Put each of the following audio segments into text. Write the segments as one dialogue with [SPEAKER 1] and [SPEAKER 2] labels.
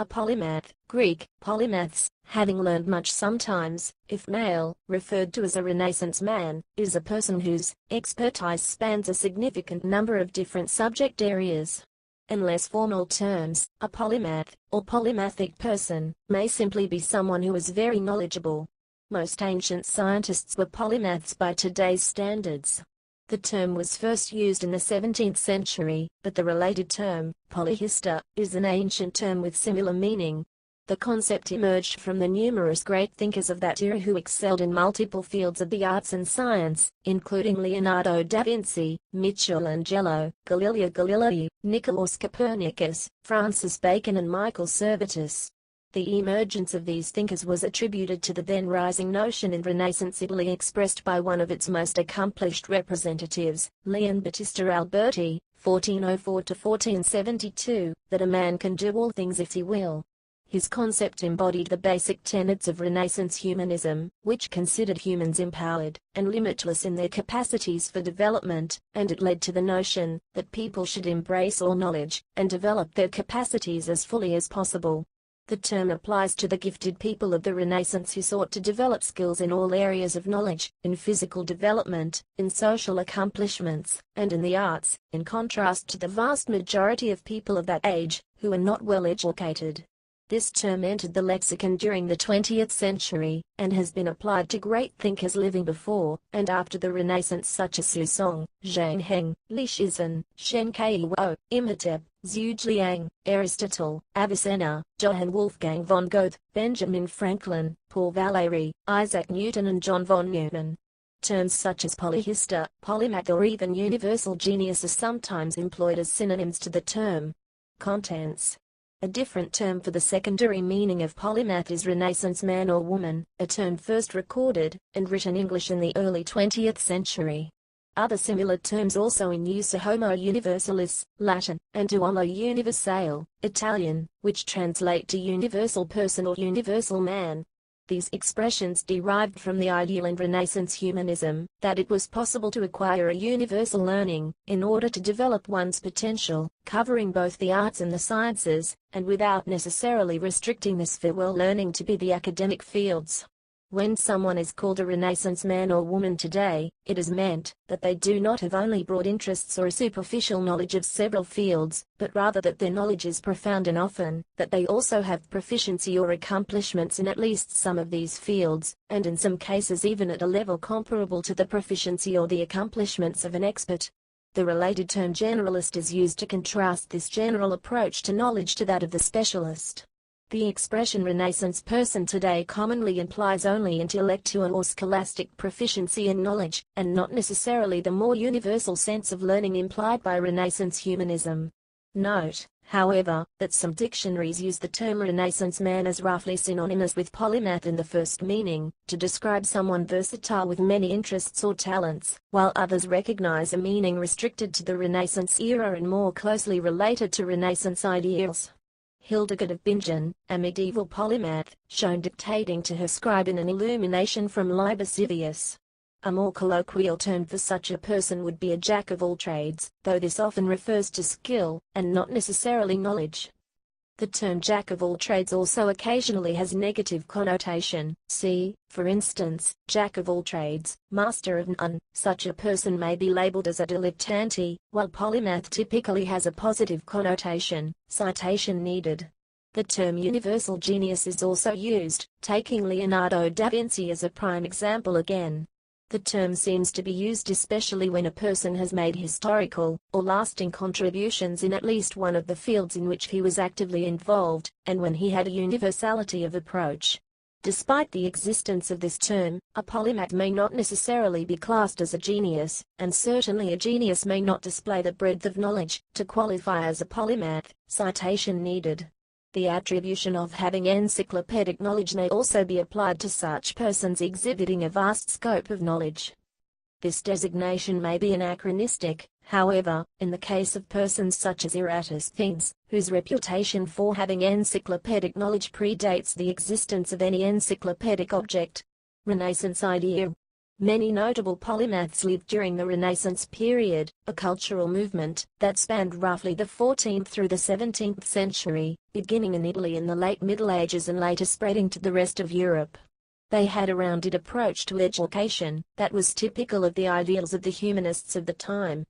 [SPEAKER 1] A polymath, Greek, polymaths, having learned much sometimes, if male, referred to as a Renaissance man, is a person whose expertise spans a significant number of different subject areas. In less formal terms, a polymath, or polymathic person, may simply be someone who is very knowledgeable. Most ancient scientists were polymaths by today's standards. The term was first used in the 17th century, but the related term, polyhistor, is an ancient term with similar meaning. The concept emerged from the numerous great thinkers of that era who excelled in multiple fields of the arts and science, including Leonardo da Vinci, Michelangelo, Galileo Galilei, Nicolaus Copernicus, Francis Bacon and Michael Servetus. The emergence of these thinkers was attributed to the then rising notion in Renaissance Italy expressed by one of its most accomplished representatives, Leon Battista Alberti, 1404–1472, that a man can do all things if he will. His concept embodied the basic tenets of Renaissance humanism, which considered humans empowered and limitless in their capacities for development, and it led to the notion that people should embrace all knowledge and develop their capacities as fully as possible. The term applies to the gifted people of the Renaissance who sought to develop skills in all areas of knowledge, in physical development, in social accomplishments, and in the arts, in contrast to the vast majority of people of that age, who were not well educated. This term entered the lexicon during the 20th century, and has been applied to great thinkers living before and after the Renaissance such as Xu Zhang Heng, Li Shizhen, Shen Kaiwo, Imhotep, Zhu Zhiang, Aristotle, Avicenna, Johann Wolfgang von Goethe, Benjamin Franklin, Paul Valéry, Isaac Newton and John von Neumann. Terms such as polyhistor, polymath or even universal genius are sometimes employed as synonyms to the term. Contents. A different term for the secondary meaning of polymath is Renaissance man or woman, a term first recorded and written English in the early 20th century. Other similar terms also in use are Homo universalis, Latin, and Uomo universale, Italian, which translate to universal person or universal man. These expressions derived from the ideal in Renaissance humanism, that it was possible to acquire a universal learning, in order to develop one's potential, covering both the arts and the sciences, and without necessarily restricting this farewell learning to be the academic fields. When someone is called a Renaissance man or woman today, it is meant that they do not have only broad interests or a superficial knowledge of several fields, but rather that their knowledge is profound and often that they also have proficiency or accomplishments in at least some of these fields, and in some cases even at a level comparable to the proficiency or the accomplishments of an expert. The related term generalist is used to contrast this general approach to knowledge to that of the specialist. The expression Renaissance person today commonly implies only intellectual or scholastic proficiency in knowledge, and not necessarily the more universal sense of learning implied by Renaissance humanism. Note, however, that some dictionaries use the term Renaissance man as roughly synonymous with polymath in the first meaning, to describe someone versatile with many interests or talents, while others recognize a meaning restricted to the Renaissance era and more closely related to Renaissance ideals. Hildegard of Bingen, a medieval polymath, shown dictating to her scribe in an illumination from Libasivius. A more colloquial term for such a person would be a jack of all trades, though this often refers to skill, and not necessarily knowledge. The term jack of all trades also occasionally has negative connotation. See, for instance, jack of all trades, master of none. Such a person may be labeled as a dilettante, while polymath typically has a positive connotation. Citation needed. The term universal genius is also used, taking Leonardo da Vinci as a prime example again. The term seems to be used especially when a person has made historical or lasting contributions in at least one of the fields in which he was actively involved, and when he had a universality of approach. Despite the existence of this term, a polymath may not necessarily be classed as a genius, and certainly a genius may not display the breadth of knowledge to qualify as a polymath. Citation needed. The attribution of having encyclopedic knowledge may also be applied to such persons exhibiting a vast scope of knowledge. This designation may be anachronistic, however, in the case of persons such as Eratosthenes, whose reputation for having encyclopedic knowledge predates the existence of any encyclopedic object. Renaissance idea. Many notable polymaths lived during the Renaissance period, a cultural movement that spanned roughly the 14th through the 17th century, beginning in Italy in the late Middle Ages and later spreading to the rest of Europe. They had a rounded approach to education that was typical of the ideals of the humanists of the time.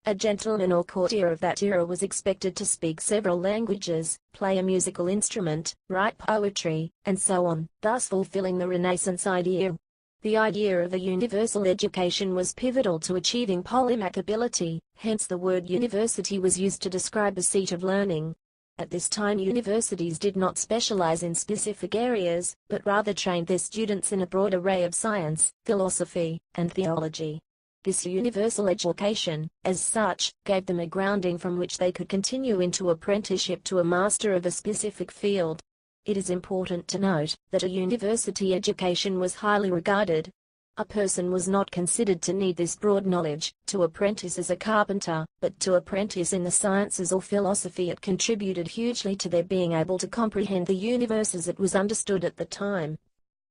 [SPEAKER 1] A gentleman or courtier of that era was expected to speak several languages, play a musical instrument, write poetry, and so on, thus fulfilling the Renaissance ideal. The idea of a universal education was pivotal to achieving polymath ability, hence the word university was used to describe a seat of learning. At this time universities did not specialize in specific areas, but rather trained their students in a broad array of science, philosophy, and theology. This universal education, as such, gave them a grounding from which they could continue into apprenticeship to a master of a specific field. It is important to note that a university education was highly regarded. A person was not considered to need this broad knowledge to apprentice as a carpenter, but to apprentice in the sciences or philosophy. It contributed hugely to their being able to comprehend the universe as it was understood at the time.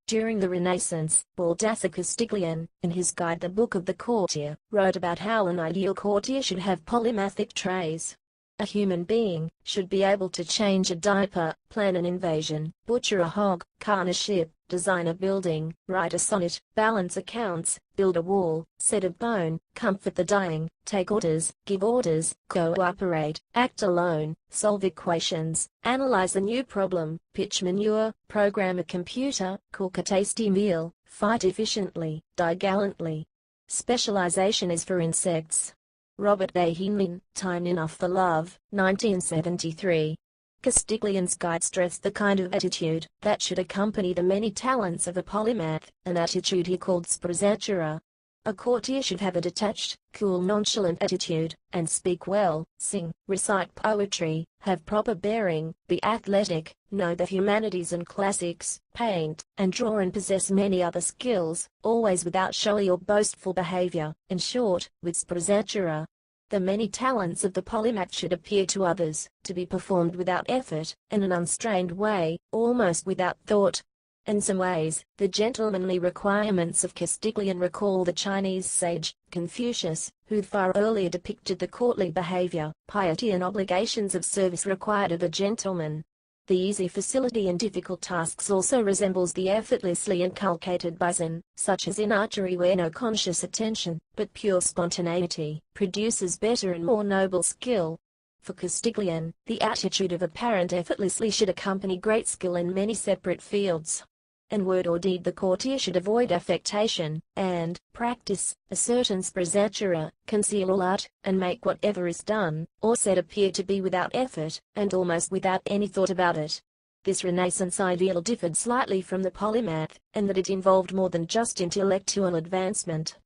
[SPEAKER 1] During the Renaissance, Baldassare Castiglione, in his guide The Book of the Courtier, wrote about how an ideal courtier should have polymathic traits. A human being should be able to change a diaper, plan an invasion, butcher a hog, calm a ship, design a building, write a sonnet, balance accounts, build a wall, set a bone, comfort the dying, take orders, give orders, cooperate, act alone, solve equations, analyze a new problem, pitch manure, program a computer, cook a tasty meal, fight efficiently, die gallantly. Specialization is for insects. Robert A. Heinlein, Time Enough for Love, 1973. Castiglione's guide stressed the kind of attitude that should accompany the many talents of a polymath, an attitude he called Sprezzatura. A courtier should have a detached, cool, nonchalant attitude, and speak well, sing, recite poetry, have proper bearing, be athletic, know the humanities and classics, paint and draw, and possess many other skills, always without showy or boastful behavior. In short, with Sprezzatura, the many talents of the polymath should appear to others to be performed without effort, in an unstrained way, almost without thought. In some ways, the gentlemanly requirements of Castiglione recall the Chinese sage, Confucius, who far earlier depicted the courtly behavior, piety and obligations of service required of a gentleman. The easy facility in difficult tasks also resembles the effortlessly inculcated by Zen, such as in archery, where no conscious attention, but pure spontaneity, produces better and more noble skill. For Castiglione, the attitude of apparent effortlessly should accompany great skill in many separate fields. In word or deed the courtier should avoid affectation, and practice a certain Sprezzatura, conceal all art, and make whatever is done, or said appear to be without effort, and almost without any thought about it. This Renaissance ideal differed slightly from the polymath, in that it involved more than just intellectual advancement.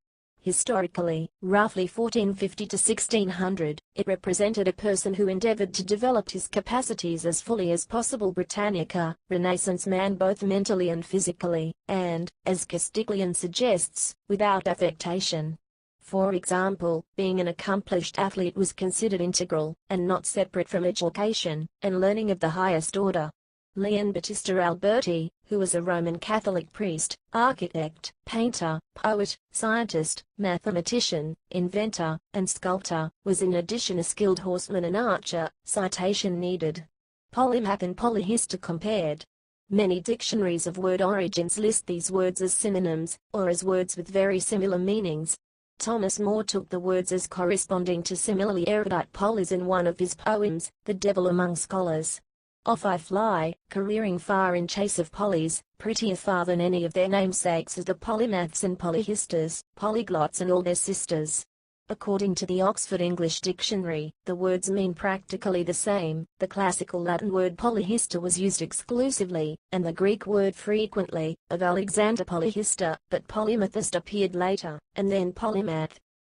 [SPEAKER 1] Historically, roughly 1450 to 1600, it represented a person who endeavored to develop his capacities as fully as possible. Britannica, Renaissance man both mentally and physically, and, as Castiglione suggests, without affectation. For example, being an accomplished athlete was considered integral, and not separate from education, and learning of the highest order. Leon Battista Alberti, who was a Roman Catholic priest, architect, painter, poet, scientist, mathematician, inventor, and sculptor, was in addition a skilled horseman and archer. Citation needed. Polymath and polyhistor compared. Many dictionaries of word origins list these words as synonyms, or as words with very similar meanings. Thomas More took the words as corresponding to similarly erudite polys in one of his poems, The Devil Among Scholars. Off I fly, careering far in chase of polys, prettier far than any of their namesakes as the polymaths and polyhistors, polyglots and all their sisters. According to the Oxford English Dictionary, the words mean practically the same. The classical Latin word polyhistor was used exclusively, and the Greek word frequently, of Alexander polyhistor, but polymathist appeared later, and then polymath.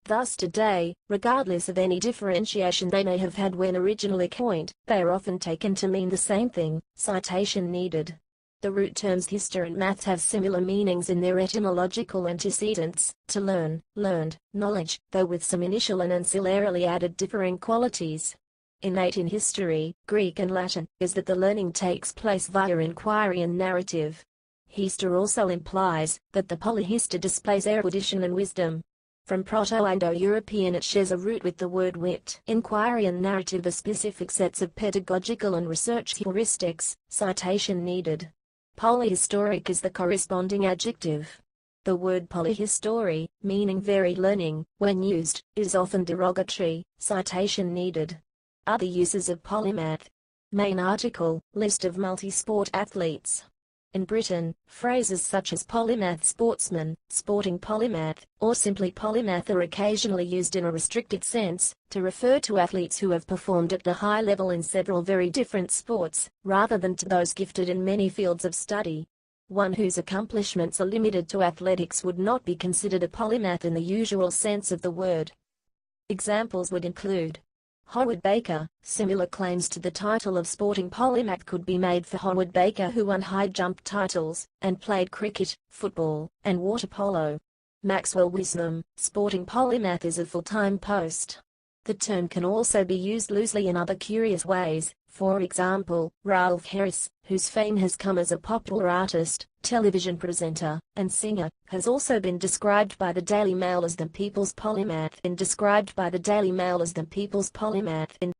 [SPEAKER 1] Thus today, regardless of any differentiation they may have had when originally coined, they are often taken to mean the same thing. Citation needed. The root terms histor and maths have similar meanings in their etymological antecedents: to learn, learned, knowledge, though with some initial and ancillarily added differing qualities. Innate in history, Greek and Latin, is that the learning takes place via inquiry and narrative. Histor also implies that the polyhistor displays erudition and wisdom. From Proto-Indo-European it shares a root with the word wit. Inquiry and narrative are specific sets of pedagogical and research heuristics. Citation needed. Polyhistoric is the corresponding adjective. The word polyhistory, meaning varied learning, when used, is often derogatory. Citation needed. Other uses of polymath. Main article, list of multi-sport athletes. In Britain, phrases such as polymath sportsman, sporting polymath, or simply polymath are occasionally used in a restricted sense, to refer to athletes who have performed at the high level in several very different sports, rather than to those gifted in many fields of study. One whose accomplishments are limited to athletics would not be considered a polymath in the usual sense of the word. Examples would include Howard Baker. Similar claims to the title of sporting polymath could be made for Howard Baker, who won high jump titles, and played cricket, football, and water polo. Maxwell Wisdom. Sporting polymath is a full-time post. The term can also be used loosely in other curious ways. For example, Ralph Harris, whose fame has come as a popular artist, television presenter, and singer, has also been described by the Daily Mail as the People's Polymath.